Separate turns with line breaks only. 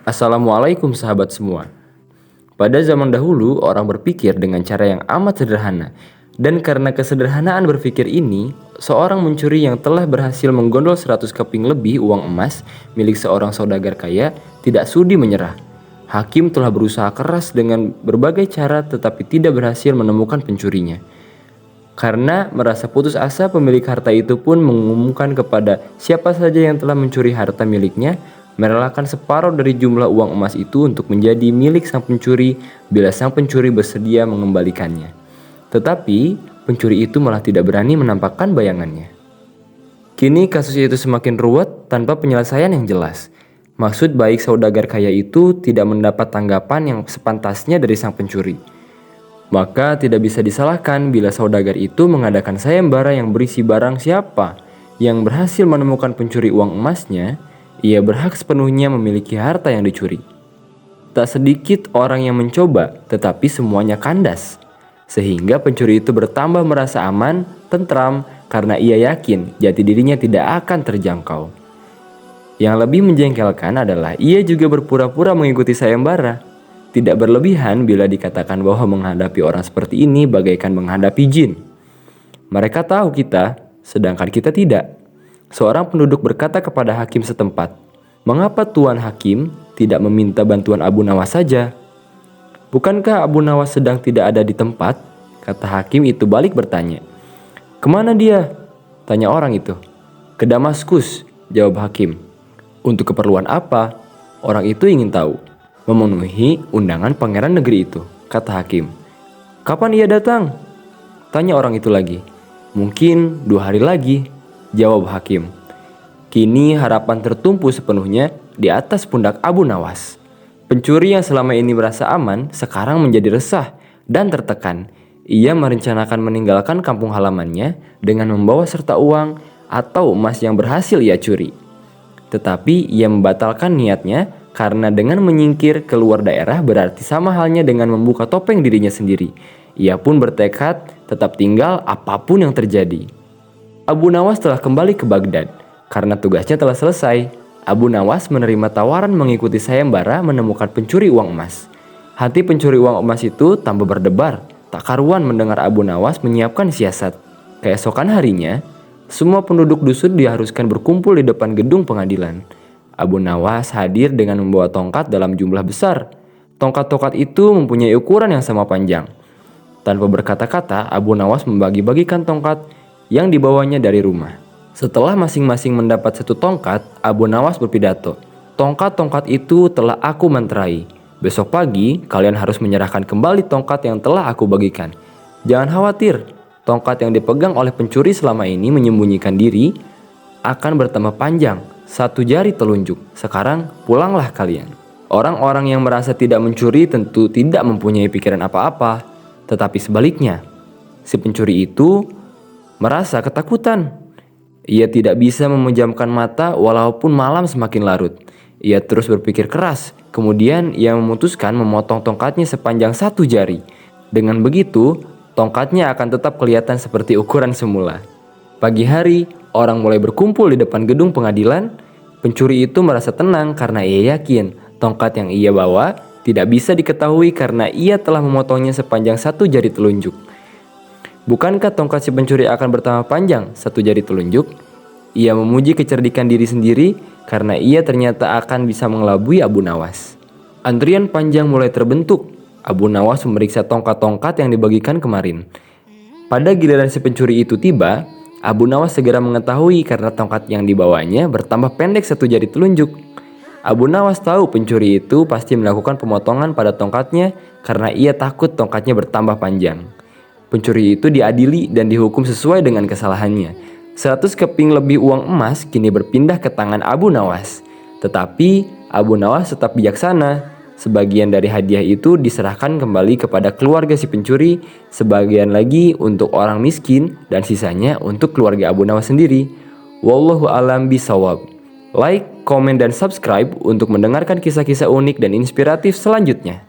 Assalamualaikum sahabat semua. Pada zaman dahulu, orang berpikir dengan cara yang amat sederhana. Dan karena kesederhanaan berpikir ini, seorang mencuri yang telah berhasil menggondol 100 keping lebih uang emas milik seorang saudagar kaya tidak sudi menyerah. Hakim telah berusaha keras dengan berbagai cara tetapi tidak berhasil menemukan pencurinya. Karena merasa putus asa, pemilik harta itu pun mengumumkan kepada siapa saja yang telah mencuri harta miliknya, merelakan separuh dari jumlah uang emas itu untuk menjadi milik sang pencuri bila sang pencuri bersedia mengembalikannya. Tetapi pencuri itu malah tidak berani menampakkan bayangannya. Kini kasus itu semakin ruwet tanpa penyelesaian yang jelas. Maksud baik saudagar kaya itu tidak mendapat tanggapan yang sepantasnya dari sang pencuri. Maka tidak bisa disalahkan bila saudagar itu mengadakan sayembara yang berisi barang siapa yang berhasil menemukan pencuri uang emasnya, ia berhak sepenuhnya memiliki harta yang dicuri. Tak sedikit orang yang mencoba, tetapi semuanya kandas. Sehingga pencuri itu bertambah merasa aman, tentram, karena ia yakin jati dirinya tidak akan terjangkau. Yang lebih menjengkelkan adalah ia juga berpura-pura mengikuti sayembara. Tidak berlebihan bila dikatakan bahwa menghadapi orang seperti ini bagaikan menghadapi jin. Mereka tahu kita, sedangkan kita tidak. Seorang penduduk berkata kepada hakim setempat, "Mengapa Tuan Hakim tidak meminta bantuan Abu Nawas saja?" "Bukankah Abu Nawas sedang tidak ada di tempat?" kata hakim itu balik bertanya. "Kemana dia?" tanya orang itu. "Ke Damaskus," jawab hakim. "Untuk keperluan apa?" Orang itu ingin tahu. "Memenuhi undangan pangeran negeri itu," kata hakim. "Kapan ia datang?" tanya orang itu lagi. "Mungkin 2 hari lagi," jawab hakim. Kini harapan tertumpu sepenuhnya di atas pundak Abu Nawas. Pencuri yang selama ini merasa aman sekarang menjadi resah dan tertekan. Ia merencanakan meninggalkan kampung halamannya dengan membawa serta uang atau emas yang berhasil ia curi. Tetapi ia membatalkan niatnya karena dengan menyingkir keluar daerah berarti sama halnya dengan membuka topeng dirinya sendiri. Ia pun bertekad tetap tinggal apapun yang terjadi. Abu Nawas telah kembali ke Baghdad. Karena tugasnya telah selesai, Abu Nawas menerima tawaran mengikuti sayembara menemukan pencuri uang emas. Hati pencuri uang emas itu tambah berdebar, tak karuan mendengar Abu Nawas menyiapkan siasat. Keesokan harinya, semua penduduk dusun diharuskan berkumpul di depan gedung pengadilan. Abu Nawas hadir dengan membawa tongkat dalam jumlah besar. Tongkat-tongkat itu mempunyai ukuran yang sama panjang. Tanpa berkata-kata, Abu Nawas membagi-bagikan tongkat yang dibawanya dari rumah. Setelah masing-masing mendapat 1 tongkat, Abu Nawas berpidato, "Tongkat-tongkat itu telah aku manterai. Besok pagi kalian harus menyerahkan kembali tongkat yang telah aku bagikan. Jangan khawatir, tongkat yang dipegang oleh pencuri selama ini menyembunyikan diri akan bertambah panjang 1 jari telunjuk. Sekarang pulanglah kalian." Orang-orang yang merasa tidak mencuri tentu tidak mempunyai pikiran apa-apa. Tetapi sebaliknya, si pencuri itu merasa ketakutan. Ia tidak bisa memejamkan mata walaupun malam semakin larut. Ia terus berpikir keras. Kemudian ia memutuskan memotong tongkatnya sepanjang 1 jari. Dengan begitu, tongkatnya akan tetap kelihatan seperti ukuran semula. Pagi hari, orang mulai berkumpul di depan gedung pengadilan. Pencuri itu merasa tenang karena ia yakin tongkat yang ia bawa tidak bisa diketahui karena ia telah memotongnya sepanjang 1 jari telunjuk. Bukankah tongkat si pencuri akan bertambah panjang 1 jari telunjuk? Ia memuji kecerdikan diri sendiri karena ia ternyata akan bisa mengelabui Abu Nawas. Antrian panjang mulai terbentuk. Abu Nawas memeriksa tongkat-tongkat yang dibagikan kemarin. Pada giliran si pencuri itu tiba, Abu Nawas segera mengetahui karena tongkat yang dibawanya bertambah pendek 1 jari telunjuk. Abu Nawas tahu pencuri itu pasti melakukan pemotongan pada tongkatnya karena ia takut tongkatnya bertambah panjang. Pencuri itu diadili dan dihukum sesuai dengan kesalahannya. 100 keping lebih uang emas kini berpindah ke tangan Abu Nawas. Tetapi Abu Nawas tetap bijaksana. Sebagian dari hadiah itu diserahkan kembali kepada keluarga si pencuri, sebagian lagi untuk orang miskin, dan sisanya untuk keluarga Abu Nawas sendiri. Wallahu a'lam bishawab. Like, komen, dan subscribe untuk mendengarkan kisah-kisah unik dan inspiratif selanjutnya.